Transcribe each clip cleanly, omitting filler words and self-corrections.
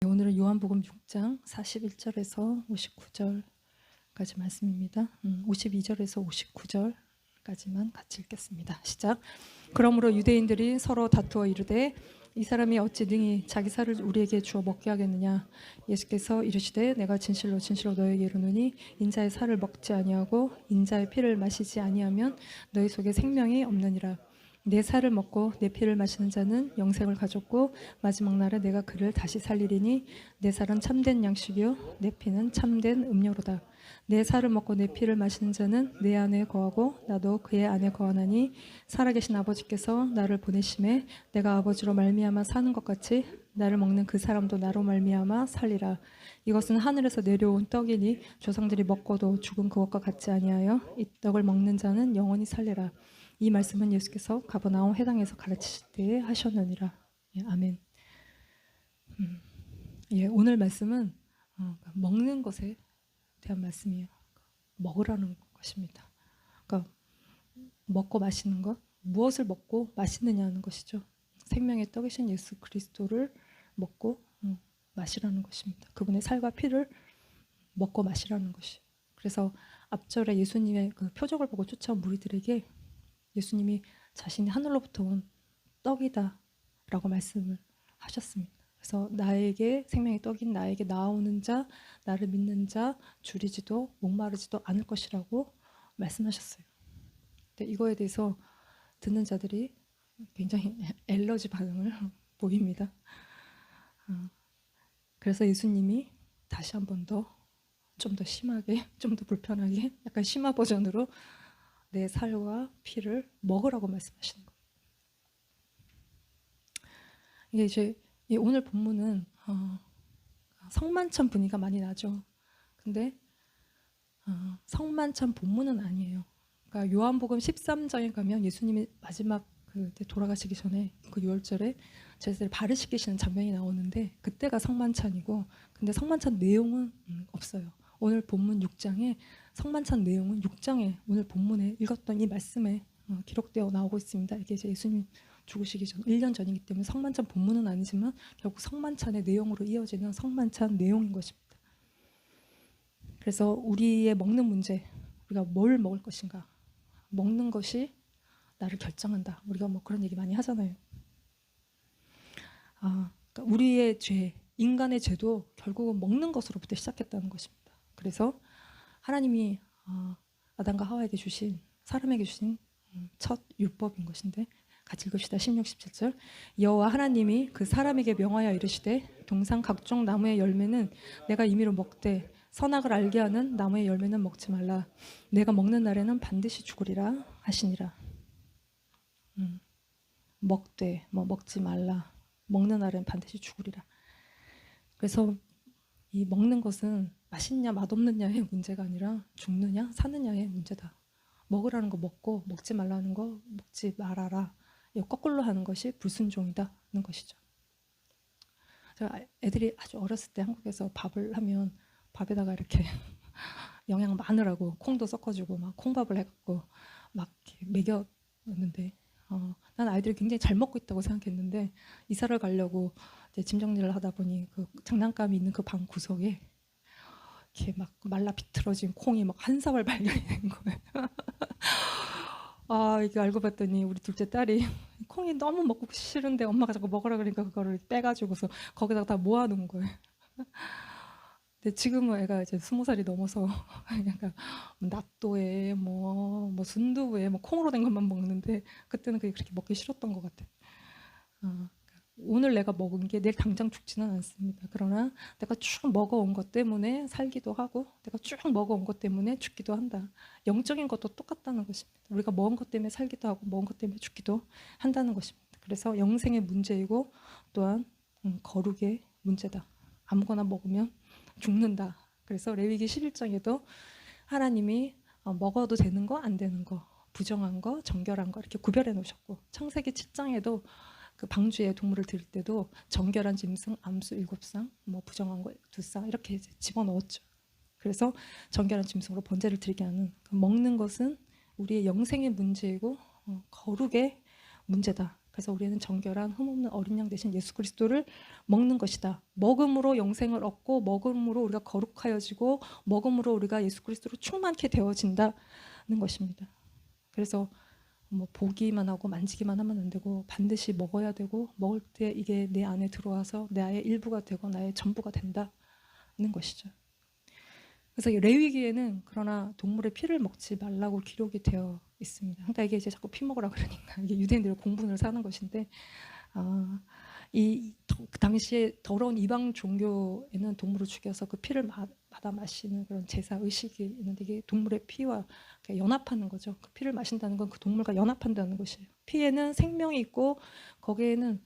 오늘은 요한복음 6장 41절에서 59절까지 말씀입니다. 52절에서 59절까지만 같이 읽겠습니다. 시작. 그러므로 유대인들이 서로 다투어 이르되 이 사람이 어찌 능히 자기 살을 우리에게 주어 먹게 하겠느냐. 예수께서 이르시되 내가 진실로 진실로 너에게 이르노니 인자의 살을 먹지 아니하고 인자의 피를 마시지 아니하면 너희 속에 생명이 없느니라. 내 살을 먹고 내 피를 마시는 자는 영생을 가졌고 마지막 날에 내가 그를 다시 살리리니 내 살은 참된 양식이요 내 피는 참된 음료로다. 내 살을 먹고 내 피를 마시는 자는 내 안에 거하고 나도 그의 안에 거하나니 살아계신 아버지께서 나를 보내심에 내가 아버지로 말미암아 사는 것 같이 나를 먹는 그 사람도 나로 말미암아 살리라. 이것은 하늘에서 내려온 떡이니 조상들이 먹고도 죽은 그것과 같지 아니하여 이 떡을 먹는 자는 영원히 살리라. 이 말씀은 예수께서 가버나움 회당에서 가르치실 때에 하셨느니라. 예, 아멘. 예, 오늘 말씀은 먹는 것에 대한 말씀이에요. 먹으라는 것입니다. 그러니까 먹고 마시는 것, 무엇을 먹고 마시느냐는 것이죠. 생명의 떡이신 예수 그리스도를 먹고 마시라는 것입니다. 그분의 살과 피를 먹고 마시라는 것이. 그래서 앞절에 예수님의 그 표적을 보고 쫓아온 무리들에게 예수님이 자신이 하늘로부터 온 떡이다 라고 말씀을 하셨습니다. 그래서 나에게 생명의 떡인 나에게 나오는 자, 나를 믿는 자 줄이지도 목마르지도 않을 것이라고 말씀하셨어요. 근데 이거에 대해서 듣는 자들이 굉장히 엘러지 반응을 보입니다. 그래서 예수님이 다시 한 번 더 좀 더 심하게, 좀 더 불편하게 약간 심화 버전으로 내 살과 피를 먹으라고 말씀하시는 거예요. 이게 이제 오늘 본문은 성만찬 분위기가 많이 나죠. 근데 성만찬 본문은 아니에요. 그러니까 요한복음 13장에 가면 예수님이 마지막 그때 돌아가시기 전에 그 6월절에 제자들 발을 씻기시는 장면이 나오는데 그때가 성만찬이고, 근데 성만찬 내용은 없어요. 오늘 본문 6장에 성만찬 내용은 6장에 오늘 본문에 읽었던 이 말씀에 기록되어 나오고 있습니다. 이게 이제 예수님 죽으시기 전 1년 전이기 때문에 성만찬 본문은 아니지만 결국 성만찬의 내용으로 이어지는 성만찬 내용인 것입니다. 그래서 우리의 먹는 문제, 우리가 뭘 먹을 것인가, 먹는 것이 나를 결정한다. 우리가 뭐 그런 얘기 많이 하잖아요. 그러니까 우리의 죄, 인간의 죄도 결국은 먹는 것으로부터 시작했다는 것입니다. 그래서 하나님이 아담과 하와에게 주신, 사람에게 주신 첫 율법인 것인데 같이 읽읍시다. 16, 17절. 여호와 하나님이 그 사람에게 명하여 이르시되 동산 각종 나무의 열매는 내가 임의로 먹되 선악을 알게 하는 나무의 열매는 먹지 말라. 내가 먹는 날에는 반드시 죽으리라 하시니라. 먹되 뭐 먹지 말라. 먹는 날에는 반드시 죽으리라. 그래서 이 먹는 것은 맛있냐 맛없느냐의 문제가 아니라 죽느냐 사느냐의 문제다. 먹으라는 거 먹고 먹지 말라는 거 먹지 말아라. 거꾸로 하는 것이 불순종이다는 것이죠. 제가 애들이 아주 어렸을 때 한국에서 밥을 하면 밥에다가 이렇게 영양 많으라고 콩도 섞어주고 막 콩밥을 해갖고 막 이렇게 먹였는데 난 아이들이 굉장히 잘 먹고 있다고 생각했는데 이사를 가려고 이제 짐 정리를 하다 보니 그 장난감이 있는 그 방 구석에 이렇게 막 말라 비틀어진 콩이 막 한 사발 발견이 된 거예요. 이게 알고 봤더니 우리 둘째 딸이 콩이 너무 먹고 싫은데 엄마가 자꾸 먹으라 그러니까 그거를 빼가지고서 거기다가 다 모아놓은 거예요. 근데 지금은 애가 이제 20살이 넘어서 약간 낫또에 뭐 순두부에 뭐 콩으로 된 것만 먹는데 그때는 그게 그렇게 먹기 싫었던 것 같아요. 오늘 내가 먹은 게 내일 당장 죽지는 않습니다. 그러나 내가 쭉 먹어온 것 때문에 살기도 하고 내가 쭉 먹어온 것 때문에 죽기도 한다. 영적인 것도 똑같다는 것입니다. 우리가 먹은 것 때문에 살기도 하고 먹은 것 때문에 죽기도 한다는 것입니다. 그래서 영생의 문제이고 또한 거룩의 문제다. 아무거나 먹으면 죽는다. 그래서 레위기 11장에도 하나님이 먹어도 되는 거 안 되는 거, 부정한 거 정결한 거 이렇게 구별해 놓으셨고, 창세기 7장에도 그 방주에 동물을 드릴 때도 정결한 짐승 암수 7쌍, 뭐 부정한 거 2쌍 이렇게 이제 집어넣었죠. 그래서 정결한 짐승으로 번제를 드리게 하는, 먹는 것은 우리의 영생의 문제이고 거룩의 문제다. 그래서 우리는 정결한 흠없는 어린 양 대신 예수 그리스도를 먹는 것이다. 먹음으로 영생을 얻고 먹음으로 우리가 거룩하여지고 먹음으로 우리가 예수 그리스도로 충만케 되어진다는 것입니다. 그래서 뭐 보기만 하고 만지기만 하면 안 되고 반드시 먹어야 되고 먹을 때 이게 내 안에 들어와서 나의 일부가 되고 나의 전부가 된다는 것이죠. 그래서 레위기에는 그러나 동물의 피를 먹지 말라고 기록이 되어 있습니다. 그러니까 이게 이제 자꾸 피 먹으라 그러니까 이게 유대인들의 공분을 사는 것인데 그 당시에 더러운 이방 종교에는 동물을 죽여서 그 피를 받아 마시는 그런 제사 의식이 있는데 이게 동물의 피와 연합하는 거죠. 그 피를 마신다는 건 그 동물과 연합한다는 것이에요. 피에는 생명이 있고 거기에는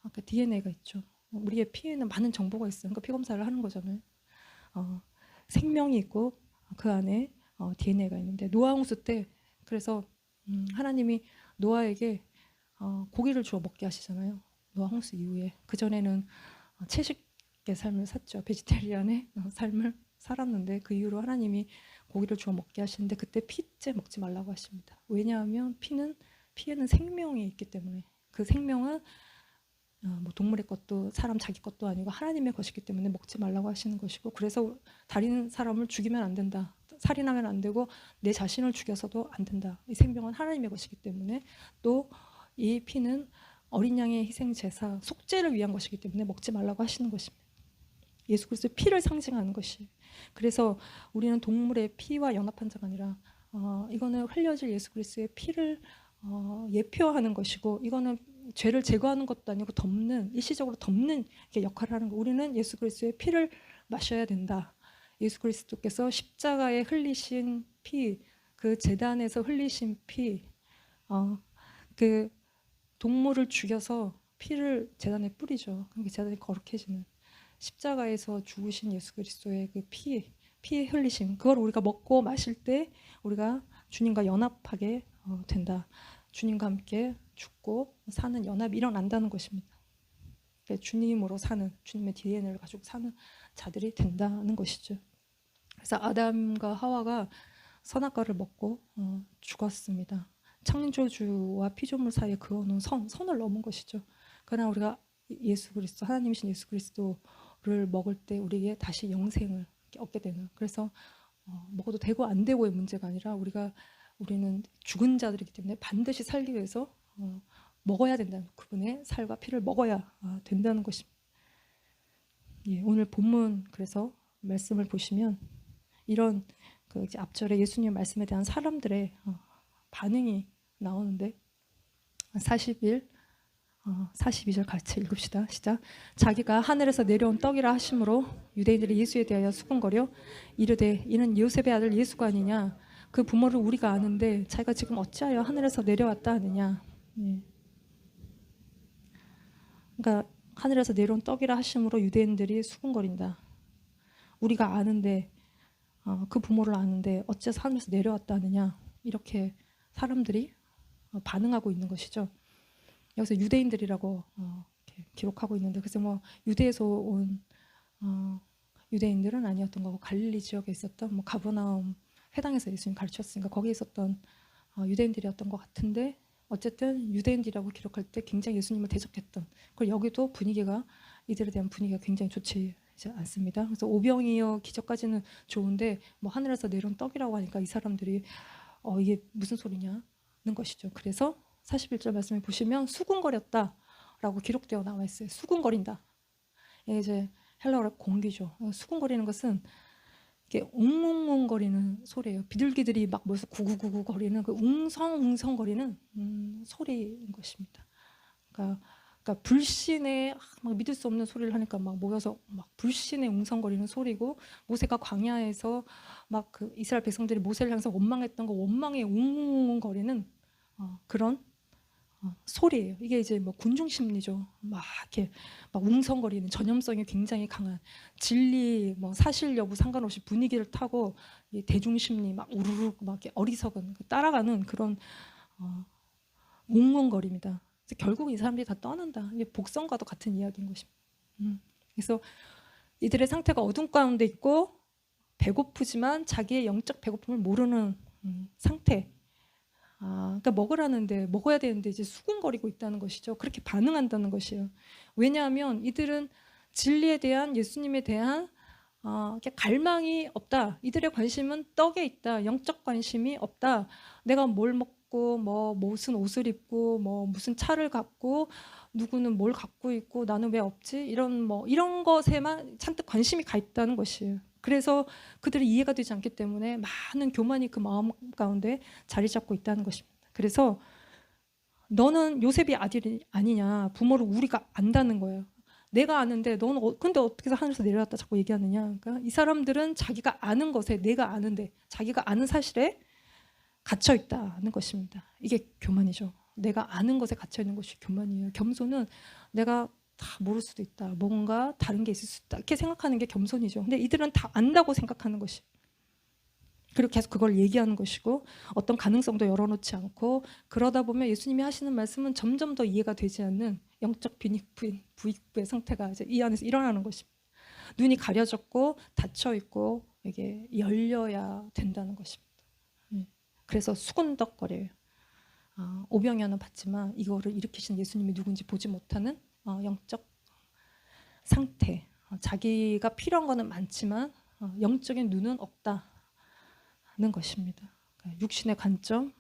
아까 DNA가 있죠. 우리의 피에는 많은 정보가 있어요. 그러니까 피 검사를 하는 거잖아요. 생명이 있고 그 안에 DNA가 있는데 노아 홍수 때 그래서 하나님이 노아에게 고기를 주어 먹게 하시잖아요. 노아 홍수 이후에 그 전에는 채식의 삶을 샀죠. 베지테리안의 삶을 살았는데 그 이후로 하나님이 고기를 주어 먹게 하시는데 그때 피째 먹지 말라고 하십니다. 왜냐하면 피에는 생명이 있기 때문에 그 생명은 뭐 동물의 것도 사람 자기 것도 아니고 하나님의 것이기 때문에 먹지 말라고 하시는 것이고 그래서 다른 사람을 죽이면 안 된다. 살인하면 안 되고 내 자신을 죽여서도 안 된다. 이 생명은 하나님의 것이기 때문에 또 이 피는 어린 양의 희생 제사 속죄를 위한 것이기 때문에 먹지 말라고 하시는 것입니다. 예수 그리스도의 피를 상징하는 것이. 그래서 우리는 동물의 피와 연합한 자가 아니라 이거는 흘려질 예수 그리스도의 피를 예표하는 것이고 이거는 죄를 제거하는 것도 아니고 덮는 일시적으로 덮는 역할을 하는 거. 우리는 예수 그리스도의 피를 마셔야 된다. 예수 그리스도께서 십자가에 흘리신 피, 그 제단에서 흘리신 피, 그 동물을 죽여서 피를 제단에 뿌리죠. 그러니까 제단이 거룩해지는 십자가에서 죽으신 예수 그리스도의 그 피의 흘리심, 그걸 우리가 먹고 마실 때 우리가 주님과 연합하게 된다. 주님과 함께 죽고 사는 연합이 일어난다는 것입니다. 그러니까 주님으로 사는, 주님의 DNA를 가지고 사는 자들이 된다는 것이죠. 그래서 아담과 하와가 선악과를 먹고 죽었습니다. 창조주와 피조물 사이에 그어놓은 선을 넘은 것이죠. 그러나 우리가 예수 그리스도, 하나님이신 예수 그리스도를 먹을 때 우리에게 다시 영생을 얻게 되는. 그래서 먹어도 되고 안 되고의 문제가 아니라 우리는 죽은 자들이기 때문에 반드시 살기 위해서 먹어야 된다는, 그분의 살과 피를 먹어야 된다는 것입니다. 예, 오늘 본문 그래서 말씀을 보시면 이런 그 이제 앞절에 예수님 말씀에 대한 사람들의 반응이 나오는데 41, 42절 같이 읽읍시다. 시작. 자기가 하늘에서 내려온 떡이라 하심으로 유대인들이 예수에 대하여 수군거려 이르되 이는 요셉의 아들 예수가 아니냐. 그 부모를 우리가 아는데 자기가 지금 어찌하여 하늘에서 내려왔다 하느냐. 예. 그러니까 하늘에서 내려온 떡이라 하심으로 유대인들이 수군거린다. 우리가 아는데 그 부모를 아는데 어째서 하늘에서 내려왔다 하느냐. 이렇게 사람들이 반응하고 있는 것이죠. 여기서 유대인들이라고 이렇게 기록하고 있는데 그래서 뭐 유대에서 온 유대인들은 아니었던 거고 갈릴리 지역에 있었던 뭐 가버나움 회당에서 예수님 가르쳤으니까 거기에 있었던 유대인들이었던 것 같은데 어쨌든 유대인들이라고 기록할 때 굉장히 예수님을 대적했던. 그리고 여기도 분위기가 이들에 대한 분위기가 굉장히 좋지 않습니다. 그래서 오병이어 기적까지는 좋은데 뭐 하늘에서 내려온 떡이라고 하니까 이 사람들이 이게 무슨 소리냐는 것이죠. 그래서 41절 말씀을 보시면 수군거렸다라고 기록되어 나와 있어요. 수군거린다. 이게 이제 헬라어로 공기죠. 수군거리는 것은 이게 웅웅웅거리는 소리예요. 비둘기들이 막 모여서 구구구구 거리는 그 웅성웅성거리는 소리인 것입니다. 그러니까 불신에 막 믿을 수 없는 소리를 하니까 막 모여서 막 불신에 웅성거리는 소리고 모세가 광야에서 막 그 이스라엘 백성들이 모세를 향해서 원망했던 거 원망에 웅웅웅거리는 그런 소리예요. 이게 이제 뭐 군중 심리죠. 막 이렇게 막 웅성거리는 전염성이 굉장히 강한 진리, 뭐 사실 여부 상관없이 분위기를 타고 대중 심리 막 우르르 막 이렇게 어리석은 따라가는 그런 웅웅거립니다. 결국 이 사람들이 다 떠난다. 이게 복선과도 같은 이야기인 것입니다. 그래서 이들의 상태가 어둠 가운데 있고 배고프지만 자기의 영적 배고픔을 모르는 상태. 그러니까 먹으라는데 먹어야 되는데 이제 수군거리고 있다는 것이죠. 그렇게 반응한다는 것이에요. 왜냐하면 이들은 진리에 대한 예수님에 대한 이렇게 갈망이 없다. 이들의 관심은 떡에 있다. 영적 관심이 없다. 내가 뭘 먹고 뭐 무슨 옷을 입고 뭐 무슨 차를 갖고 누구는 뭘 갖고 있고 나는 왜 없지? 이런 것에만 잔뜩 관심이 가 있다는 것이에요. 그래서 그들이 이해가 되지 않기 때문에 많은 교만이 그 마음 가운데 자리 잡고 있다는 것입니다. 그래서 너는 요셉이 아들이 아니냐. 부모를 우리가 안다는 거예요. 내가 아는데 너는 근데 어떻게 해서 하늘에서 내려왔다 자꾸 얘기하느냐. 그러니까 이 사람들은 자기가 아는 것에 내가 아는데 자기가 아는 사실에 갇혀 있다는 것입니다. 이게 교만이죠. 내가 아는 것에 갇혀 있는 것이 교만이에요. 겸손은 내가 다 모를 수도 있다. 뭔가 다른 게 있을 수 있다. 이렇게 생각하는 게 겸손이죠. 근데 이들은 다 안다고 생각하는 것이. 그리고 계속 그걸 얘기하는 것이고 어떤 가능성도 열어놓지 않고 그러다 보면 예수님이 하시는 말씀은 점점 더 이해가 되지 않는 영적 부익부의 상태가 이제 이 안에서 일어나는 것입니다. 눈이 가려졌고 닫혀 있고 이게 열려야 된다는 것입니다. 그래서 수군덕거려요. 오병이어는 봤지만 이거를 일으키신 예수님이 누군지 보지 못하는 영적 상태. 자기가 필요한 거는 많지만 영적인 눈은 없다는 것입니다. 그러니까 육신의 관점,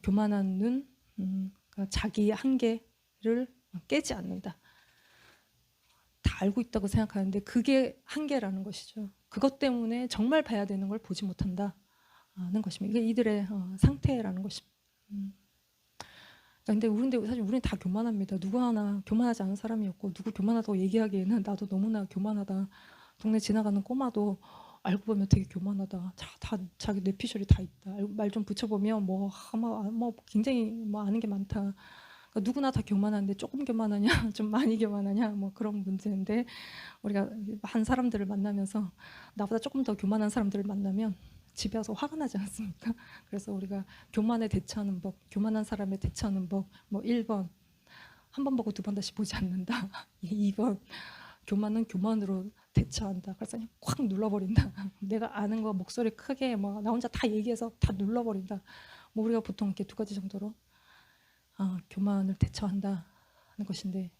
교만한 눈, 그러니까 자기의 한계를 깨지 않는다. 다 알고 있다고 생각하는데 그게 한계라는 것이죠. 그것 때문에 정말 봐야 되는 걸 보지 못한다는 것입니다. 이게 이들의 상태라는 것입니다. 근데 사실 우리는 다 교만합니다. 누구 하나 교만하지 않은 사람이 없고 누구 교만하다고 얘기하기에는 나도 너무나 교만하다. 동네 지나가는 꼬마도 알고 보면 되게 교만하다. 다 자기 뇌피셜이 다 있다. 말 좀 붙여보면 뭐 굉장히 뭐 아는 게 많다. 그러니까 누구나 다 교만한데 조금 교만하냐, 좀 많이 교만하냐, 뭐 그런 문제인데 우리가 한 사람들을 만나면서 나보다 조금 더 교만한 사람들을 만나면 집에 와서 화가 나지 않습니까? 그래서 우리가 교만에 대처하는 법, 교만한 사람에 대처하는 법, 뭐 1번 한 번 보고 두 번 다시 보지 않는다. 2번 교만은 교만으로 대처한다. 그래서 그냥 콱 눌러버린다. 내가 아는 거 목소리 크게 뭐 나 혼자 다 얘기해서 다 눌러버린다. 뭐 우리가 보통 이렇게 두 가지 정도로 교만을 대처한다는 것인데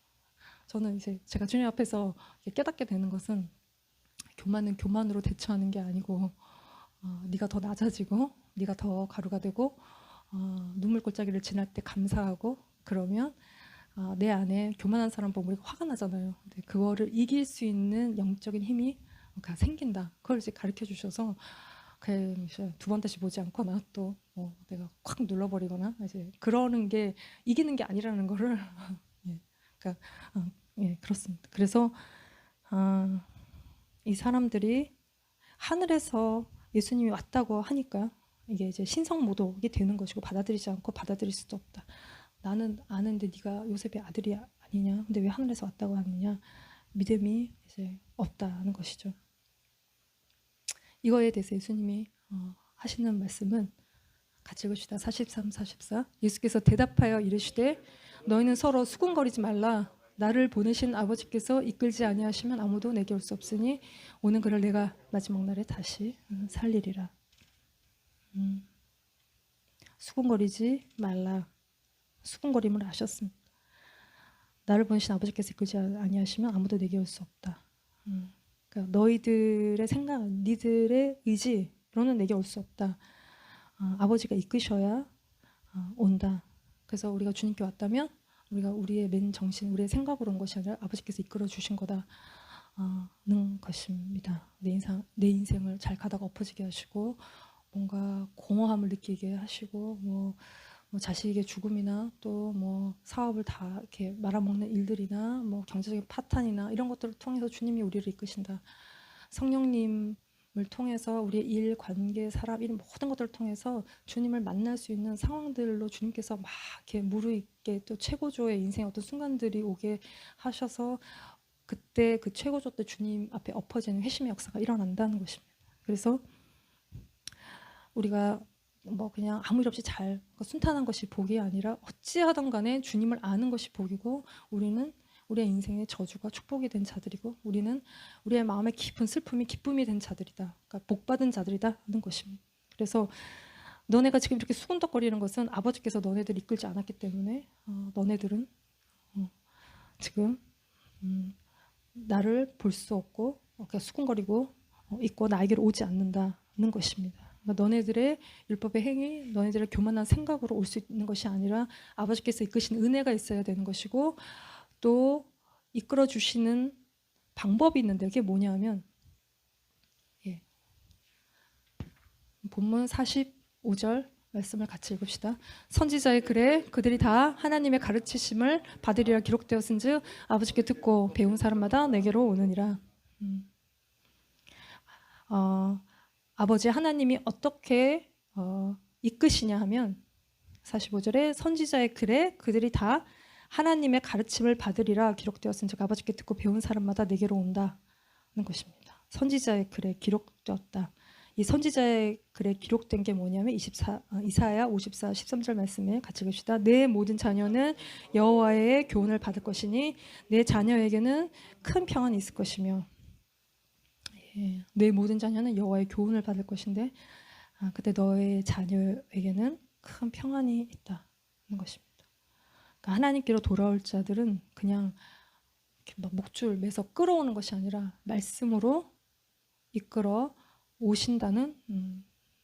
저는 이제 제가 주님 앞에서 깨닫게 되는 것은 교만은 교만으로 대처하는 게 아니고 네가 더 낮아지고 네가 더 가루가 되고 눈물골짜기를 지날 때 감사하고 그러면 내 안에 교만한 사람 보면 우리가 화가 나잖아요. 근데 그거를 이길 수 있는 영적인 힘이 생긴다. 그걸 이제 가르쳐 주셔서 두 번 다시 보지 않거나 또 내가 콱 눌러버리거나 이제 그러는 게 이기는 게 아니라는 거를 그러니까 그렇습니다. 그래서 이 사람들이 하늘에서 예수님이 왔다고 하니까 이게 이제 신성모독이 되는 것이고 받아들이지 않고 받아들일 수도 없다. 나는 아는데 네가 요셉의 아들이 아니냐? 근데 왜 하늘에서 왔다고 하느냐? 믿음이 이제 없다는 것이죠. 이거에 대해서 예수님이 하시는 말씀은 같이 읽읍시다. 43, 44. 예수께서 대답하여 이르시되 너희는 서로 수군거리지 말라. 나를 보내신 아버지께서 이끌지 아니하시면 아무도 내게 올 수 없으니 오는 그를 내가 마지막 날에 다시 살리리라. 수군거리지 말라. 수군거림을 하셨습니다. 나를 보내신 아버지께서 이끌지 아니하시면 아무도 내게 올 수 없다. 그러니까 너희들의 생각, 니들의 의지로는 내게 올 수 없다. 아버지가 이끄셔야 온다. 그래서 우리가 주님께 왔다면 우리가 우리의 맨 정신, 우리의 생각으로 온 것이 아니라 아버지께서 이끌어 주신 거다는 것입니다. 내 인생을 잘 가다가 엎어지게 하시고 뭔가 공허함을 느끼게 하시고 뭐 자식의 죽음이나 또 뭐 사업을 다 이렇게 말아먹는 일들이나 뭐 경제적인 파탄이나 이런 것들을 통해서 주님이 우리를 이끄신다. 성령님을 통해서 우리의 일, 관계, 사람 이런 모든 것들을 통해서 주님을 만날 수 있는 상황들로 주님께서 막 이렇게 무르익게 또 최고조의 인생의 어떤 순간들이 오게 하셔서 그때 그 최고조 때 주님 앞에 엎어지는 회심의 역사가 일어난다는 것입니다. 그래서 우리가 뭐 그냥 아무 일 없이 잘 순탄한 것이 복이 아니라 어찌하든 간에 주님을 아는 것이 복이고 우리는 우리의 인생의 저주가 축복이 된 자들이고 우리는 우리의 마음의 깊은 슬픔이 기쁨이 된 자들이다. 그러니까 복받은 자들이다 하는 것입니다. 그래서 너네가 지금 이렇게 수군덕거리는 것은 아버지께서 너네들 이끌지 않았기 때문에 너네들은 지금 나를 볼 수 없고 그냥 수군거리고 있고 나에게로 오지 않는다는 것입니다. 그러니까 너네들의 율법의 행위, 너네들의 교만한 생각으로 올 수 있는 것이 아니라 아버지께서 이끄신 은혜가 있어야 되는 것이고 또 이끌어 주시는 방법이 있는데 그게 뭐냐면 본문 45절 말씀을 같이 읽읍시다. 선지자의 글에 그들이 다 하나님의 가르치심을 받으리라 기록되었은즉 아버지께 듣고 배운 사람마다 내게로 오느니라. 아버지 하나님이 어떻게 이끄시냐 하면 45절에 선지자의 글에 그들이 다 하나님의 가르침을 받으리라 기록되었은즉 아버지께 듣고 배운 사람마다 내게로 온다는 것입니다. 선지자의 글에 기록되었다. 이 선지자의 글에 기록된 게 뭐냐면 이사야 54, 13절 말씀에 같이 읽읍시다. 내 모든 자녀는 여호와의 교훈을 받을 것이니 내 자녀에게는 큰 평안이 있을 것이며 내 모든 자녀는 여호와의 교훈을 받을 것인데 그때 너의 자녀에게는 큰 평안이 있다는 것입니다. 그러니까 하나님께로 돌아올 자들은 그냥 막 목줄 매서 끌어오는 것이 아니라 말씀으로 이끌어 오신다는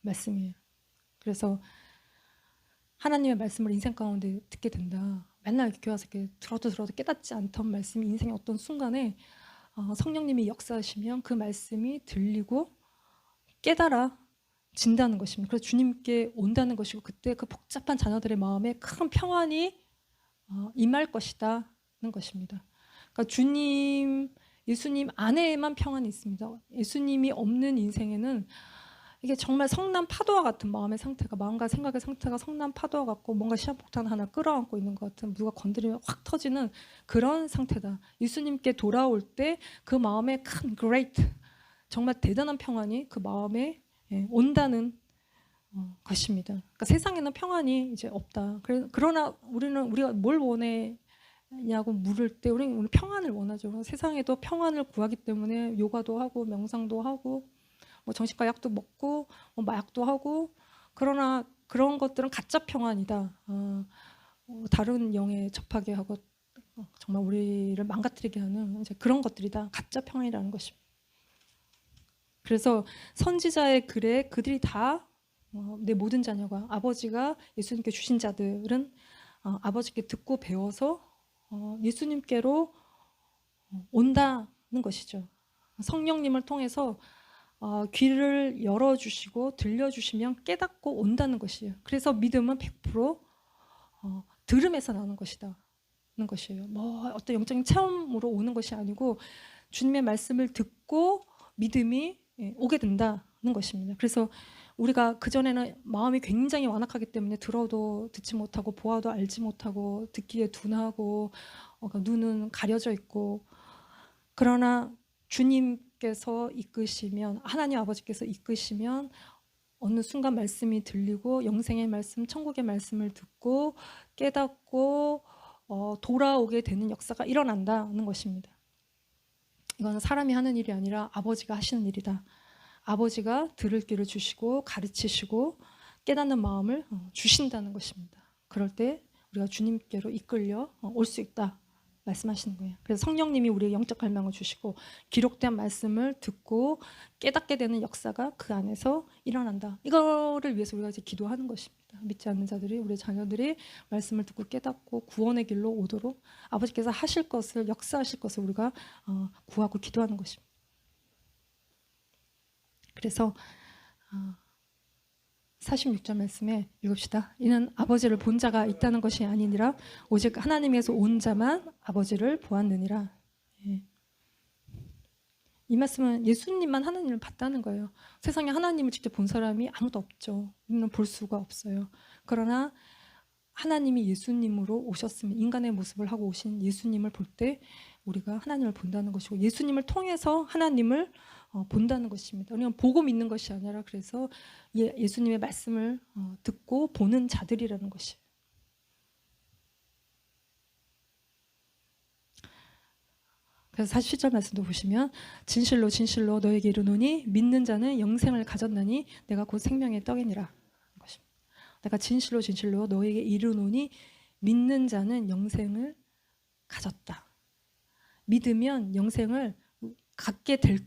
말씀이에요. 그래서 하나님의 말씀을 인생 가운데 듣게 된다. 맨날 이렇게 교회 와서 이렇게 들어도 깨닫지 않던 말씀이 인생의 어떤 순간에 성령님이 역사하시면 그 말씀이 들리고 깨달아진다는 것입니다. 그래서 주님께 온다는 것이고 그때 그 복잡한 자녀들의 마음에 큰 평안이 임할 것이다는 것입니다. 그러니까 예수님 안에만 평안이 있습니다. 예수님이 없는 인생에는 이게 정말 성난 파도와 같은 마음의 상태가, 마음과 생각의 상태가 성난 파도와 같고 뭔가 시한폭탄 하나 끌어안고 있는 것 같은, 누가 건드리면 확 터지는 그런 상태다. 예수님께 돌아올 때 그 마음에 큰 great, 정말 대단한 평안이 그 마음에 온다는 것입니다. 그러니까 세상에는 평안이 이제 없다. 그러나 우리가 뭘 원해냐고 물을 때 우리는 평안을 원하죠. 세상에도 평안을 구하기 때문에 요가도 하고 명상도 하고 뭐 정신과 약도 먹고 뭐 마약도 하고, 그러나 그런 것들은 가짜 평안이다. 다른 영에 접하게 하고 정말 우리를 망가뜨리게 하는 이제 그런 것들이다. 가짜 평안이라는 것입니다. 그래서 선지자의 글에 그들이 다 내 모든 자녀가, 아버지가 예수님께 주신 자들은 아버지께 듣고 배워서 예수님께로 온다는 것이죠. 성령님을 통해서 귀를 열어주시고 들려주시면 깨닫고 온다는 것이에요. 그래서 믿음은 100% 들음에서 나는 것이다. 는 것이에요. 뭐 어떤 영적인 체험으로 오는 것이 아니고 주님의 말씀을 듣고 믿음이 오게 된다는 것입니다. 그래서 우리가 그전에는 마음이 굉장히 완악하기 때문에 들어도 듣지 못하고 보아도 알지 못하고 듣기에 둔하고 눈은 가려져 있고, 그러나 주님께서 이끄시면, 하나님 아버지께서 이끄시면 어느 순간 말씀이 들리고 영생의 말씀, 천국의 말씀을 듣고 깨닫고 돌아오게 되는 역사가 일어난다는 것입니다. 이건 사람이 하는 일이 아니라 아버지가 하시는 일이다. 아버지가 들을 귀를 주시고 가르치시고 깨닫는 마음을 주신다는 것입니다. 그럴 때 우리가 주님께로 이끌려 올 수 있다 말씀하시는 거예요. 그래서 성령님이 우리의 영적 갈망을 주시고 기록된 말씀을 듣고 깨닫게 되는 역사가 그 안에서 일어난다. 이거를 위해서 우리가 이제 기도하는 것입니다. 믿지 않는 자들이, 우리 자녀들이 말씀을 듣고 깨닫고 구원의 길로 오도록 아버지께서 하실 것을, 역사하실 것을 우리가 구하고 기도하는 것입니다. 그래서 46절 말씀에 읽읍시다. 이는 아버지를 본 자가 있다는 것이 아니니라 오직 하나님에서 온 자만 아버지를 보았느니라. 이 말씀은 예수님만 하나님을 봤다는 거예요. 세상에 하나님을 직접 본 사람이 아무도 없죠. 우리는 볼 수가 없어요. 그러나 하나님이 예수님으로 오셨으면, 인간의 모습을 하고 오신 예수님을 볼 때 우리가 하나님을 본다는 것이고 예수님을 통해서 하나님을 본다는 것입니다. 우리는 보고 믿는 것이 아니라 그래서 예수님의 말씀을 듣고 보는 자들이라는 것이에요. 그래서 47절 말씀도 보시면 진실로 진실로 너에게 이르노니 믿는 자는 영생을 가졌나니 내가 곧 생명의 떡이니라. 내가 진실로 진실로 너에게 이르노니 믿는 자는 영생을 가졌다. 믿으면 영생을 갖게 될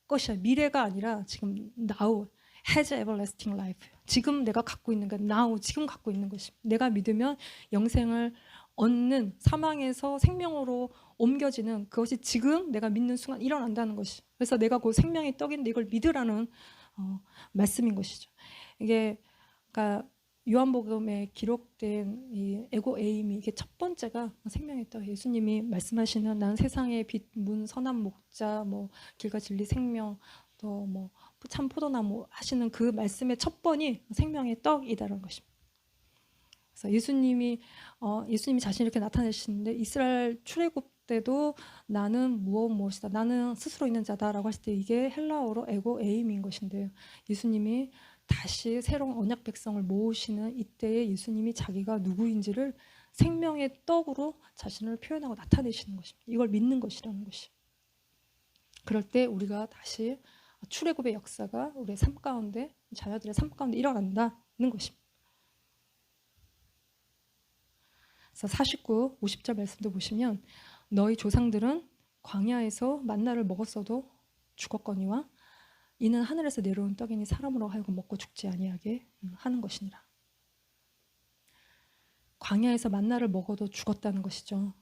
것이야. 미래가 아니라 지금 now has everlasting life. 지금 내가 갖고 있는 게 now 지금 갖고 있는 것이. 내가 믿으면 영생을 얻는 사망에서 생명으로 옮겨지는 그것이 지금 내가 믿는 순간 일어난다는 것이. 그래서 내가 그 생명의 떡인데 이걸 믿으라는 말씀인 것이죠. 이게 그러니까 요한복음에 기록된 이 에고 에임이 이게 첫 번째가 생명의 떡. 예수님이 말씀하시는 난 세상의 빛, 문, 선한 목자, 뭐 길과 진리, 생명, 또 뭐 참 포도나무 하시는 그 말씀의 첫 번이 생명의 떡이다라는 것입니다. 그래서 예수님이 자신이 이렇게 나타내시는데 이스라엘 출애굽 때도 나는 무엇이다, 나는 스스로 있는 자다라고 하실 때 이게 헬라어로 에고 에임인 것인데요. 예수님이 다시 새로운 언약 백성을 모으시는 이때에 예수님이 자기가 누구인지를 생명의 떡으로 자신을 표현하고 나타내시는 것입니다. 이걸 믿는 것이라는 것이. 그럴 때 우리가 다시 출애굽의 역사가 우리의 삶 가운데, 자녀들의 삶 가운데 일어난다는 것입니다. 그래서 49, 50절 말씀도 보시면 너희 조상들은 광야에서 만나를 먹었어도 죽었거니와 이는 하늘에서 내려온 떡이니 사람으로 하여금 먹고 죽지 아니하게 하는 것이니라. 광야에서 만나를 먹어도 죽었다는 것이죠.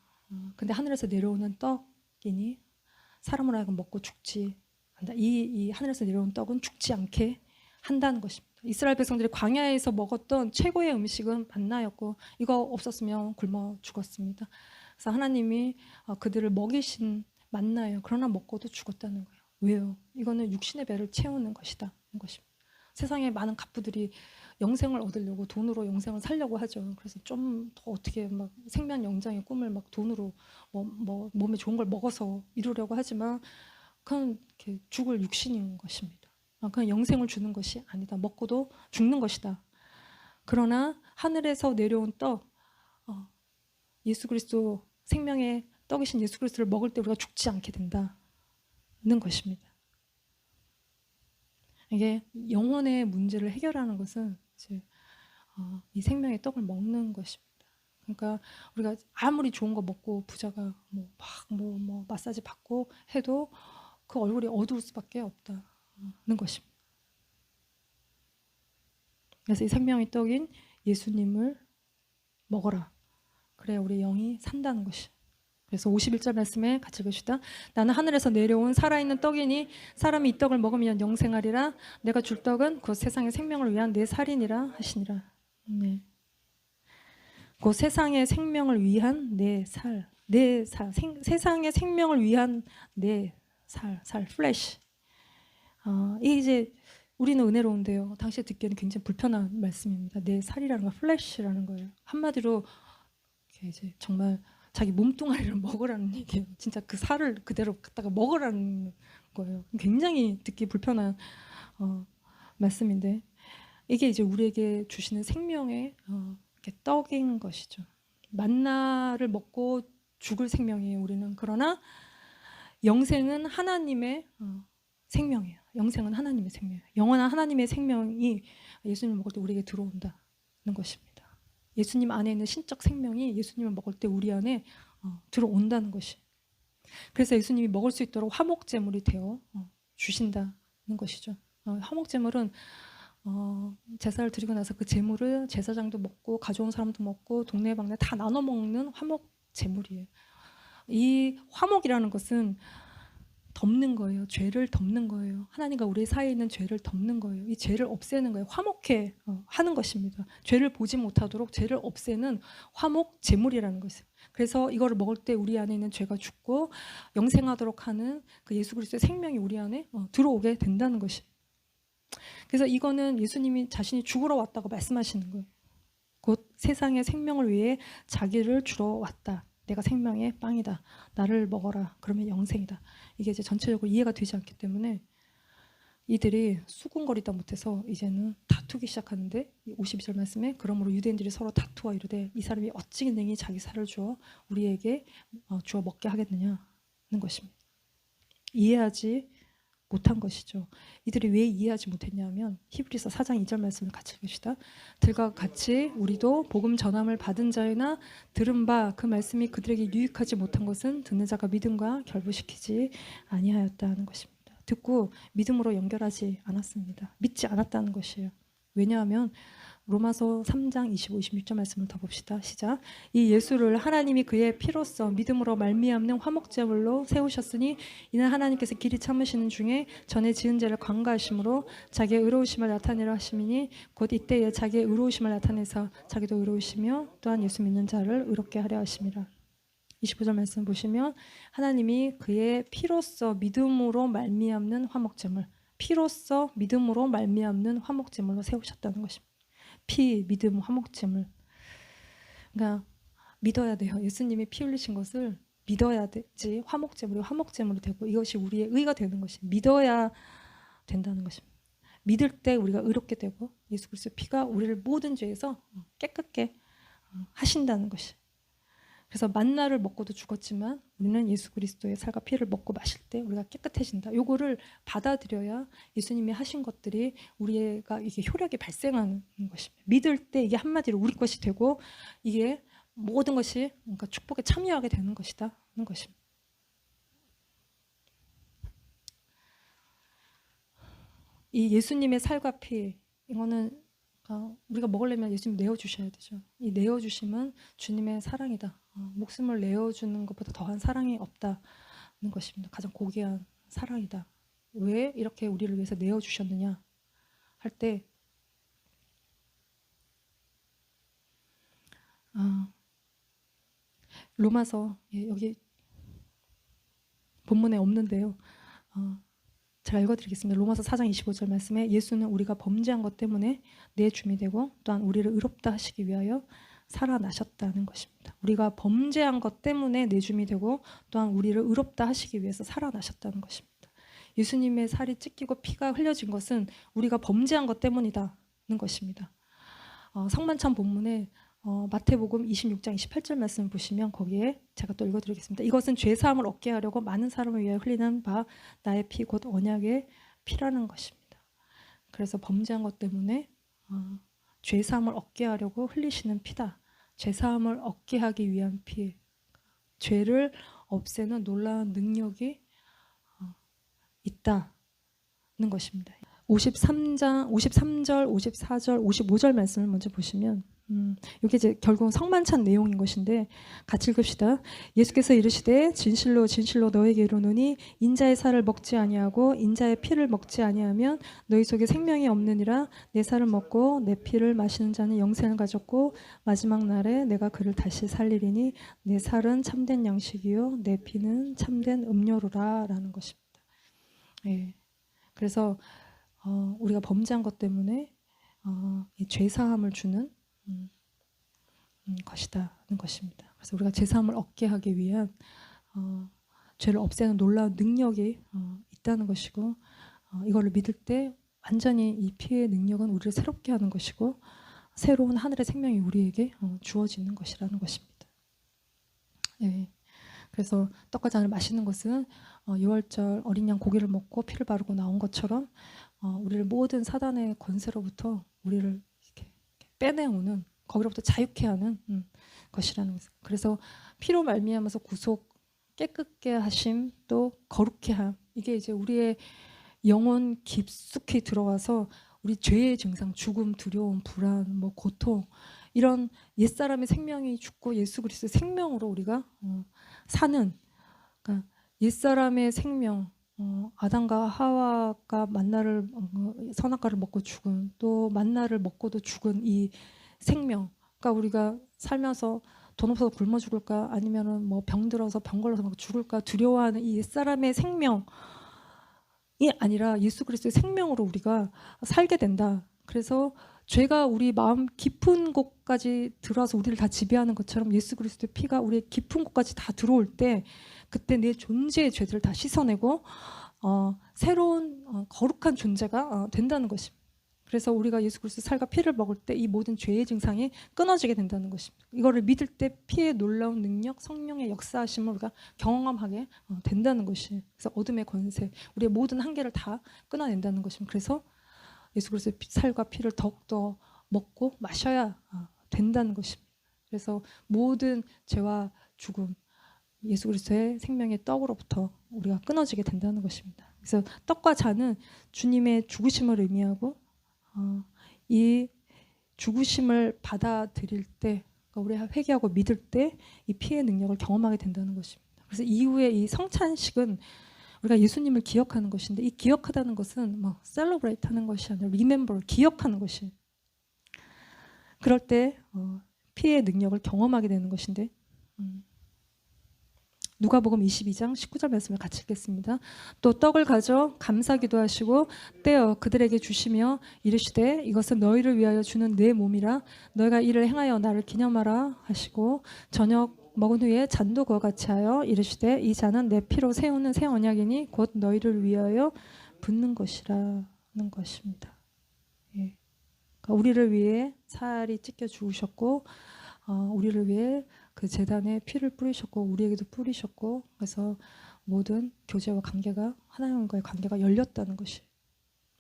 근데 하늘에서 내려오는 떡이니 사람으로 하여금 먹고 죽지 않는다. 이 하늘에서 내려온 떡은 죽지 않게 한다는 것입니다. 이스라엘 백성들이 광야에서 먹었던 최고의 음식은 만나였고 이거 없었으면 굶어 죽었습니다. 그래서 하나님이 그들을 먹이신 만나예요. 그러나 먹고도 죽었다는 거예요. 왜요? 이거는 육신의 배를 채우는 것이다. 것입니다. 세상에 많은 갑부들이 영생을 얻으려고 돈으로 영생을 살려고 하죠. 그래서 좀 더 어떻게 막 생명 영장의 꿈을 막 돈으로 뭐 몸에 좋은 걸 먹어서 이루려고 하지만 그건 이렇게 죽을 육신인 것입니다. 그냥 영생을 주는 것이 아니다. 먹고도 죽는 것이다. 그러나 하늘에서 내려온 떡, 예수 그리스도 생명의 떡이신 예수 그리스도를 먹을 때 우리가 죽지 않게 된다는 것입니다. 이게 영혼의 문제를 해결하는 것은 이제 이 생명의 떡을 먹는 것입니다. 그러니까 우리가 아무리 좋은 거 먹고 부자가 뭐 마사지 받고 해도 그 얼굴이 어두울 수밖에 없다는 것입니다. 그래서 이 생명의 떡인 예수님을 먹어라. 그래야 우리 영이 산다는 것이. 그래서 51절 말씀에 같이 읽읍시다. 나는 하늘에서 내려온 살아있는 떡이니 사람이 이 떡을 먹으면 영생하리라. 내가 줄 떡은 곧 세상의 생명을 위한 내 살이니라 하시니라. 네. 곧 세상의 생명을 위한 내 살, 세상의 생명을 위한 내 살, 플래시. 이게 이제 우리는 은혜로운데요. 당시에 듣기에는 굉장히 불편한 말씀입니다. 내 살이라는 거, 플래시라는 거예요. 한마디로 이제 정말 자기 몸뚱아리를 먹으라는 얘기예요. 진짜 그 살을 그대로 갖다가 먹으라는 거예요. 굉장히 듣기 불편한 말씀인데 이게 이제 우리에게 주시는 생명의 떡인 것이죠. 만나를 먹고 죽을 생명이에요. 우리는. 그러나 영생은 하나님의 생명이에요. 영생은 하나님의 생명이에요. 영원한 하나님의 생명이 예수님을 먹을 때 우리에게 들어온다는 것입니다. 예수님 안에 있는 신적 생명이 예수님을 먹을 때 우리 안에 들어온다는 것이. 그래서 예수님이 먹을 수 있도록 화목제물이 되어 주신다는 것이죠. 화목제물은 제사를 드리고 나서 그 제물을 제사장도 먹고 가져온 사람도 먹고 동네방네 다 나눠 먹는 화목제물이에요. 이 화목이라는 것은 덮는 거예요. 죄를 덮는 거예요. 하나님과 우리 사이에 있는 죄를 덮는 거예요. 이 죄를 없애는 거예요. 화목해 하는 것입니다. 죄를 보지 못하도록 죄를 없애는 화목 제물이라는 것이에요. 그래서 이거를 먹을 때 우리 안에 있는 죄가 죽고 영생하도록 하는 그 예수 그리스도의 생명이 우리 안에 들어오게 된다는 것이에요. 그래서 이거는 예수님이 자신이 죽으러 왔다고 말씀하시는 거예요. 곧 세상의 생명을 위해 자기를 주러 왔다. 내가 생명의 빵이다. 나를 먹어라. 그러면 영생이다. 이게 이제 전체적으로 이해가 되지 않기 때문에 이들이 수군거리다 못해서 이제는 다투기 시작하는데 52절 말씀에 그러므로 유대인들이 서로 다투어 이르되 이 사람이 어찌 능히 자기 살을 주어 우리에게 주어 먹게 하겠느냐는 것입니다. 이해하지 못한 것이죠. 이들이 왜 이해하지 못했냐면 히브리서 4장 2절 말씀을 같이 읽읍시다. 들과 같이 우리도 복음 전함을 받은 자이나 들은 바 그 말씀이 그들에게 유익하지 못한 것은 듣는 자가 믿음과 결부시키지 아니하였다는 것입니다. 듣고 믿음으로 연결하지 않았습니다. 믿지 않았다는 것이에요. 왜냐하면 로마서 3장 25, 26절 말씀을 더 봅시다. 시작. 이 예수를 하나님이 그의 피로써 믿음으로 말미암는 화목제물로 세우셨으니 이는 하나님께서 길이 참으시는 중에 전에 지은 죄를 관가하심으로 자기의 의로우심을 나타내려 하심이니 곧 이때에 자기의 의로우심을 나타내서 자기도 의로우시며 또한 예수 믿는 자를 의롭게 하려 하심이라. 25절 말씀 보시면 하나님이 그의 피로써 믿음으로 말미암는 화목제물, 피로써 믿음으로 말미암는 화목제물로 세우셨다는 것입니다. 피, 믿음, 화목제물. 그러니까 믿어야 돼요. 예수님이 피 흘리신 것을 믿어야 되지. 화목제물이 되고 이것이 우리의 의가 되는 것이 믿어야 된다는 것입니다. 믿을 때 우리가 의롭게 되고 예수 그리스도의 피가 우리를 모든 죄에서 깨끗게 하신다는 것이. 그래서 만나를 먹고도 죽었지만 우리는 예수 그리스도의 살과 피를 먹고 마실 때 우리가 깨끗해진다. 요거를 받아들여야 예수님이 하신 것들이 우리가 이게 효력이 발생하는 것입니다. 믿을 때 이게 한마디로 우리 것이 되고 이게 모든 것이 그러니까 축복에 참여하게 되는 것이다 하는 것입니다. 이 예수님의 살과 피 이거는 우리가 먹으려면 예수님 내어주셔야 되죠. 이 내어주심은 주님의 사랑이다. 목숨을 내어주는 것보다 더한 사랑이 없다는 것입니다. 가장 고귀한 사랑이다. 왜 이렇게 우리를 위해서 내어주셨느냐 할 때 로마서 여기 본문에 없는데요. 제가 읽어드리겠습니다. 로마서 4장 25절 말씀에 예수는 우리가 범죄한 것 때문에 내 줌이 되고 또한 우리를 의롭다 하시기 위하여 살아나셨다는 것입니다. 우리가 범죄한 것 때문에 내 줌이 되고 또한 우리를 의롭다 하시기 위해서 살아나셨다는 것입니다. 예수님의 살이 찢기고 피가 흘려진 것은 우리가 범죄한 것 때문이다는 것입니다. 성만찬 본문에 마태복음 26장 28절 말씀 보시면 거기에 제가 또 읽어드리겠습니다. 이것은 죄사함을 얻게 하려고 많은 사람을 위하여 흘리는 바 나의 피 곧 언약의 피라는 것입니다. 그래서 범죄한 것 때문에 죄사함을 얻게 하려고 흘리시는 피다. 죄사함을 얻게 하기 위한 피, 죄를 없애는 놀라운 능력이 있다는 것입니다. 53절, 54절, 55절 말씀을 먼저 보시면 이게 이제 결국 성만찬 내용인 것인데 같이 읽읍시다. 예수께서 이르시되 진실로 진실로 너에게 이르노니 인자의 살을 먹지 아니하고 인자의 피를 먹지 아니하면 너희 속에 생명이 없느니라. 내 살을 먹고 내 피를 마시는 자는 영생을 가졌고 마지막 날에 내가 그를 다시 살리리니 내 살은 참된 양식이요 내 피는 참된 음료로라 라는 것입니다. 예. 그래서 우리가 범죄한 것 때문에 죄사함을 주는 것이다는 것입니다. 그래서 우리가 죄사함을 얻게 하기 위한 죄를 없애는 놀라운 능력이 있다는 것이고 이거를 믿을 때 완전히 이 피의 능력은 우리를 새롭게 하는 것이고 새로운 하늘의 생명이 우리에게 주어지는 것이라는 것입니다. 예. 그래서 떡과 잔을 마시는 것은 유월절 어린 양 고기를 먹고 피를 바르고 나온 것처럼 우리를 모든 사단의 권세로부터 우리를 이렇게 빼내오는 거기로부터 자유케 하는 것이라는 것입니다. 그래서 피로 말미암아서 구속, 깨끗게 하심, 또 거룩케 함 이게 이제 우리의 영혼 깊숙이 들어와서 우리 죄의 증상, 죽음, 두려움, 불안, 뭐 고통 이런 옛사람의 생명이 죽고 예수 그리스도의 생명으로 우리가 사는 그러니까 옛사람의 생명 아담과 하와가 만나를 선악과를 먹고 죽은 또 만나를 먹고도 죽은 이 생명 그러니까 우리가 살면서 돈 없어서 굶어 죽을까 아니면은 뭐 병 들어서 병 걸려서 막 죽을까 두려워하는 이 옛사람의 생명이 아니라 예수 그리스도의 생명으로 우리가 살게 된다. 그래서 죄가 우리 마음 깊은 곳까지 들어와서 우리를 다 지배하는 것처럼 예수 그리스도의 피가 우리의 깊은 곳까지 다 들어올 때 그때 내 존재의 죄들을 다 씻어내고 새로운 거룩한 존재가 된다는 것입니다. 그래서 우리가 예수 그리스도의 살과 피를 먹을 때 이 모든 죄의 증상이 끊어지게 된다는 것입니다. 이거를 믿을 때 피의 놀라운 능력, 성령의 역사하심을 우리가 경험하게 된다는 것이, 그래서 어둠의 권세, 우리의 모든 한계를 다 끊어낸다는 것입니다. 그래서 예수 그리스도의 살과 피를 더욱더 먹고 마셔야 된다는 것입니다. 그래서 모든 죄와 죽음, 예수 그리스도의 생명의 떡으로부터 우리가 끊어지게 된다는 것입니다. 그래서 떡과 잔은 주님의 죽으심을 의미하고 이 죽으심을 받아들일 때, 그러니까 우리가 회개하고 믿을 때 이 피의 능력을 경험하게 된다는 것입니다. 그래서 이후에 이 성찬식은 우리가 예수님을 기억하는 것인데, 이 기억하다는 것은 뭐 celebrate 하는 것이 아니라 remember, 기억하는 것이, 그럴 때 피의 능력을 경험하게 되는 것인데, 누가복음 22장 19절 말씀을 같이 읽겠습니다. 또 떡을 가져 감사기도 하시고 떼어 그들에게 주시며 이르시되 이것은 너희를 위하여 주는 내 몸이라 너희가 이를 행하여 나를 기념하라 하시고 저녁 먹은 후에 잔도 그와 같이 하여 이르시되 이 잔은 내 피로 세우는 새 언약이니 곧 너희를 위하여 붓는 것이라는 것입니다. 예. 그러니까 우리를 위해 살이 찢겨 죽으셨고 우리를 위해 그 제단에 피를 뿌리셨고 우리에게도 뿌리셨고, 그래서 모든 교제와 관계가, 하나님과의 관계가 열렸다는 것이.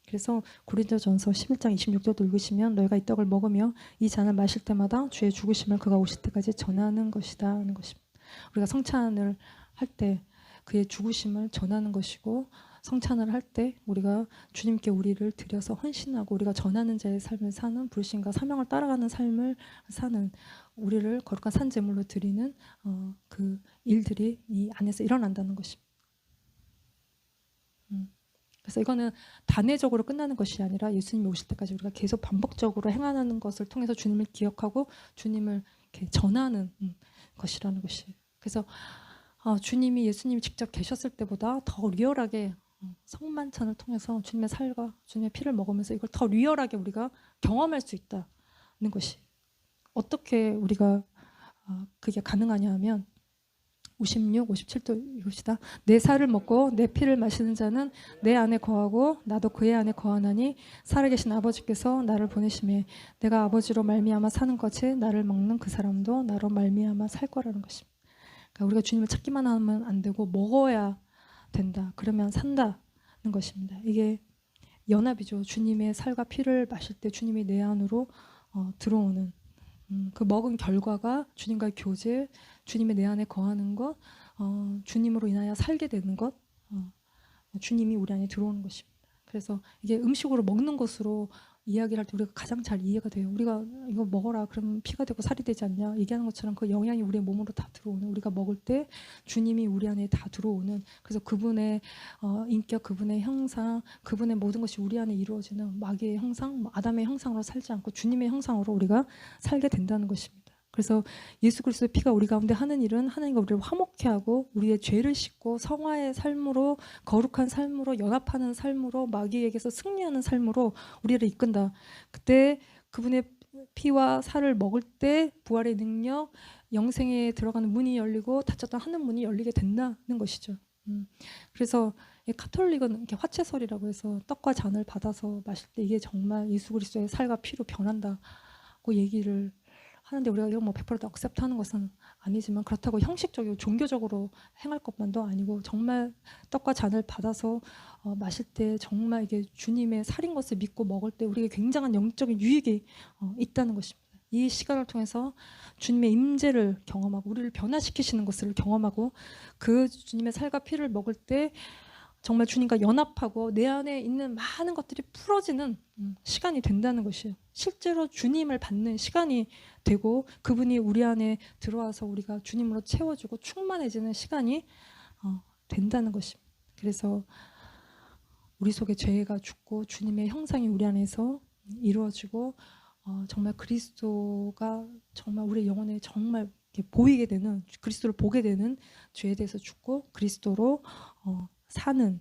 그래서 고린도전서 11장 26절도 읽으시면 너희가 이 떡을 먹으며 이 잔을 마실 때마다 주의 죽으심을 그가 오실 때까지 전하는 것이다 하는 것입니다. 우리가 성찬을 할 때 그의 죽으심을 전하는 것이고, 성찬을 할 때 우리가 주님께 우리를 드려서 헌신하고 우리가 전하는 자의 삶을 사는, 불신과 사명을 따라가는 삶을 사는, 우리를 거룩한 산제물로 드리는 그 일들이 이 안에서 일어난다는 것입니다. 그래서 이거는 단회적으로 끝나는 것이 아니라 예수님이 오실 때까지 우리가 계속 반복적으로 행하는 것을 통해서 주님을 기억하고 주님을 이렇게 전하는 것이라는 것이. 그래서 주님이, 예수님이 직접 계셨을 때보다 더 리얼하게 성만찬을 통해서 주님의 살과 주님의 피를 먹으면서 이걸 더 리얼하게 우리가 경험할 수 있다는 것이. 어떻게 우리가 그게 가능하냐 하면 56, 57도 읽읍시다. 내 살을 먹고 내 피를 마시는 자는 내 안에 거하고 나도 그의 안에 거하나니 살아계신 아버지께서 나를 보내심에 내가 아버지로 말미암아 사는 것에 나를 먹는 그 사람도 나로 말미암아 살 거라는 것입니다. 그러니까 우리가 주님을 찾기만 하면 안 되고 먹어야 된다. 그러면 산다는 것입니다. 이게 연합이죠. 주님의 살과 피를 마실 때 주님이 내 안으로 들어오는 그 먹은 결과가 주님과의 교제, 주님의 내 안에 거하는 것, 주님으로 인하여 살게 되는 것, 주님이 우리 안에 들어오는 것입니다. 그래서 이게 음식으로 먹는 것으로 이야기를 할 때 우리가 가장 잘 이해가 돼요. 우리가 이거 먹어라 그러면 피가 되고 살이 되지 않냐 얘기하는 것처럼 그 영향이 우리의 몸으로 다 들어오는, 우리가 먹을 때 주님이 우리 안에 다 들어오는, 그래서 그분의 인격, 그분의 형상, 그분의 모든 것이 우리 안에 이루어지는 마귀의 형상, 아담의 형상으로 살지 않고 주님의 형상으로 우리가 살게 된다는 것입니다. 그래서 예수 그리스도의 피가 우리 가운데 하는 일은 하나님과 우리를 화목케 하고 우리의 죄를 씻고 성화의 삶으로, 거룩한 삶으로, 연합하는 삶으로, 마귀에게서 승리하는 삶으로 우리를 이끈다. 그때 그분의 피와 살을 먹을 때 부활의 능력, 영생에 들어가는 문이 열리고 닫혔던 하늘 문이 열리게 된다는 것이죠. 그래서 카톨릭은 이렇게 화채설이라고 해서 떡과 잔을 받아서 마실 때 이게 정말 예수 그리스도의 살과 피로 변한다고 얘기를 하는데, 우리가 이거 뭐 100% 억셉트하는 것은 아니지만, 그렇다고 형식적이고 종교적으로 행할 것만도 아니고 정말 떡과 잔을 받아서 마실 때 정말 이게 주님의 살인 것을 믿고 먹을 때 우리에게 굉장한 영적인 유익이 있다는 것입니다. 이 시간을 통해서 주님의 임재를 경험하고 우리를 변화시키시는 것을 경험하고 그 주님의 살과 피를 먹을 때 정말 주님과 연합하고 내 안에 있는 많은 것들이 풀어지는 시간이 된다는 것이에요. 실제로 주님을 받는 시간이 되고 그분이 우리 안에 들어와서 우리가 주님으로 채워주고 충만해지는 시간이 된다는 것입니다. 그래서 우리 속에 죄가 죽고 주님의 형상이 우리 안에서 이루어지고 정말 그리스도가 정말 우리의 영혼에 정말 이렇게 보이게 되는, 그리스도를 보게 되는, 죄에 대해서 죽고 그리스도로 사는,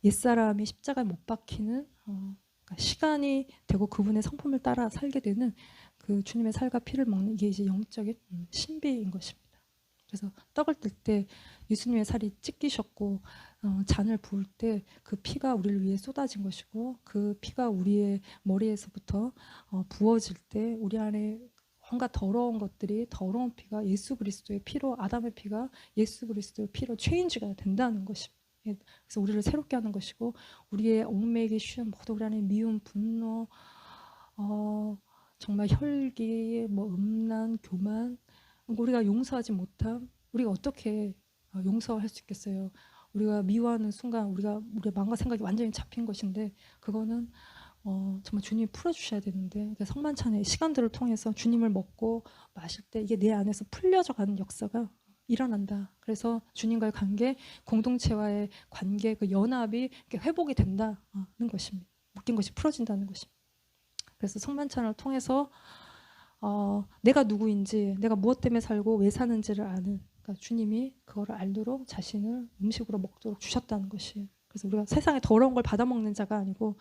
옛사람이 십자가에 못 박히는 그러니까 시간이 되고 그분의 성품을 따라 살게 되는 그 주님의 살과 피를 먹는, 이게 이제 영적인 신비인 것입니다. 그래서 떡을 뜰 때 예수님의 살이 찢기셨고 잔을 부을 때 그 피가 우리를 위해 쏟아진 것이고 그 피가 우리의 머리에서부터 부어질 때 우리 안에 온갖 더러운 것들이 더러운 피가 예수 그리스도의 피로 아담의 피가 예수 그리스도의 피로 체인지가 된다는 것입니다. 그래서 우리를 새롭게 하는 것이고 우리의 얽매이기 쉬운 모든 우리 안에 미움, 분노, 정말 혈기, 음란, 교만, 우리가 용서하지 못함, 우리가 어떻게 용서할 수 있겠어요? 우리가 미워하는 순간 우리의 마음과 생각이 완전히 잡힌 것인데 그거는 정말 주님이 풀어주셔야 되는데 성만찬의 시간들을 통해서 주님을 먹고 마실 때 이게 내 안에서 풀려져 가는 역사가 일어난다. 그래서 주님과의 관계, 공동체와의 관계, 그 연합이 회복이 된다는 것입니다. 묶인 것이 풀어진다는 것입니다. 그래서 성만찬을 통해서 내가 누구인지, 내가 무엇 때문에 살고 왜 사는지를 아는, 그러니까 주님이 그거를 알도록 자신을 음식으로 먹도록 주셨다는 것이에요. 그래서 우리가 세상에 더러운 걸 받아먹는 자가 아니고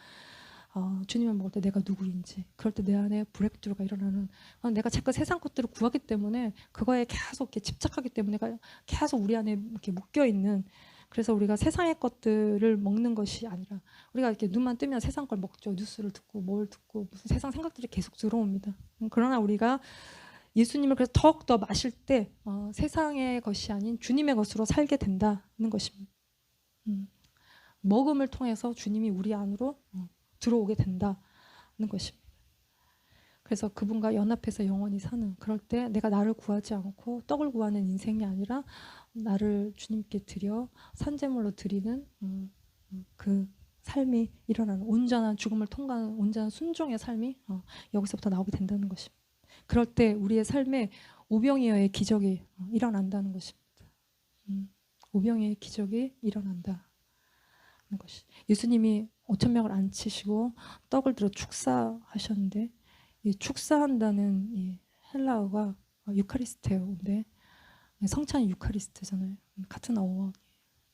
주님을 먹을 때 내가 누구인지, 그럴 때 내 안에 브레이크트루가 일어나는, 내가 자꾸 세상 것들을 구하기 때문에 그거에 계속 이렇게 집착하기 때문에 계속 우리 안에 이렇게 묶여 있는, 그래서 우리가 세상의 것들을 먹는 것이 아니라 우리가 이렇게 눈만 뜨면 세상 걸 먹죠. 뉴스를 듣고 뭘 듣고 무슨 세상 생각들이 계속 들어옵니다. 그러나 우리가 예수님을 그래서 더욱더 마실 때 세상의 것이 아닌 주님의 것으로 살게 된다는 것입니다. 먹음을 통해서 주님이 우리 안으로 들어오게 된다는 것입니다. 그래서 그분과 연합해서 영원히 사는, 그럴 때 내가 나를 구하지 않고 떡을 구하는 인생이 아니라 나를 주님께 드려 산제물로 드리는 그 삶이 일어나는, 온전한 죽음을 통과하는 온전한 순종의 삶이 여기서부터 나오게 된다는 것입니다. 그럴 때 우리의 삶에 오병이어의 기적이 일어난다는 것입니다. 오병이어의 기적이 일어난다는 것이. 예수님이 5,000명을 앉히시고 떡을 들어 축사하셨는데 이 축사한다는 이 헬라어가 유카리스테오인데 성찬이 유카리스트잖아요. 같은 어원.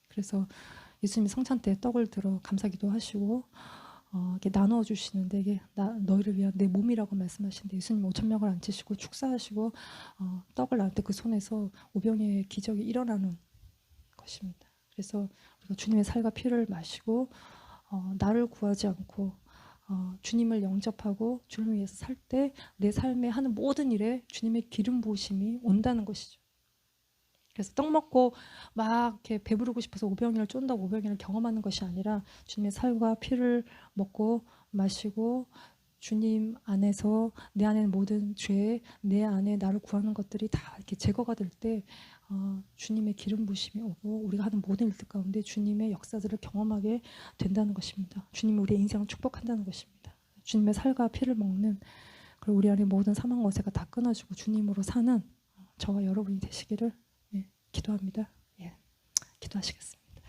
그래서 예수님이 성찬 때 떡을 들어 감사기도 하시고 이렇게 나누어 주시는데 이게 너희를 위한 내 몸이라고 말씀하시는데 예수님 5,000명을 앉히시고 축사하시고 떡을 나눌 때 그 손에서 오병이어의 기적이 일어나는 것입니다. 그래서 우리가 주님의 살과 피를 마시고 나를 구하지 않고 주님을 영접하고 주님을 위해서 살 때 내 삶에 하는 모든 일에 주님의 기름 부으심이 온다는 것이죠. 그래서 떡 먹고 막 이렇게 배부르고 싶어서 오병이어를 쫀다고 오병이어를 경험하는 것이 아니라 주님의 살과 피를 먹고 마시고 주님 안에서 내 안에 모든 죄, 내 안에 나를 구하는 것들이 다 이렇게 제거가 될 때 주님의 기름 부으심이 오고 우리가 하는 모든 일들 가운데 주님의 역사들을 경험하게 된다는 것입니다. 주님이 우리의 인생을 축복한다는 것입니다. 주님의 살과 피를 먹는, 그리고 우리 안에 모든 사망 권세가 다 끊어지고 주님으로 사는 저와 여러분이 되시기를 기도합니다. 기도하시겠습니다.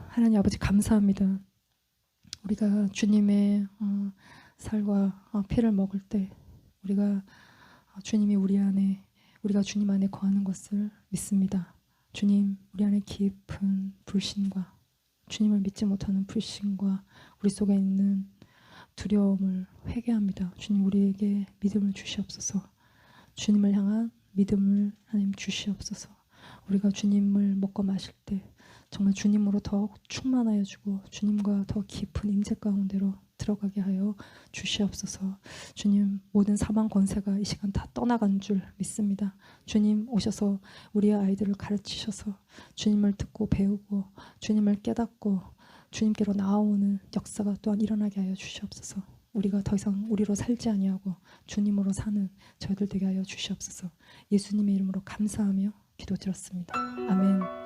하나님 아버지 감사합니다. 우리가 주님의 살과 피를 먹을 때 우리가 주님이 우리가 주님 안에 거하는 것을 믿습니다. 주님, 우리 안에 깊은 불신과 주님을 믿지 못하는 불신과 우리 속에 있는 두려움을 회개합니다. 주님, 우리에게 믿음을 주시옵소서. 주님을 향한 믿음을 하나님 주시옵소서. 우리가 주님을 먹고 마실 때 정말 주님으로 더욱 충만하여 주고 주님과 더 깊은 임재 가운데로 들어가게 하여 주시옵소서. 주님, 모든 사망 권세가 이 시간 다 떠나간 줄 믿습니다. 주님 오셔서 우리의 아이들을 가르치셔서 주님을 듣고 배우고 주님을 깨닫고 주님께로 나아오는 역사가 또한 일어나게 하여 주시옵소서. 우리가 더 이상 우리로 살지 아니하고 주님으로 사는 저희들 되게 하여 주시옵소서. 예수님의 이름으로 감사하며 기도드렸습니다. 아멘.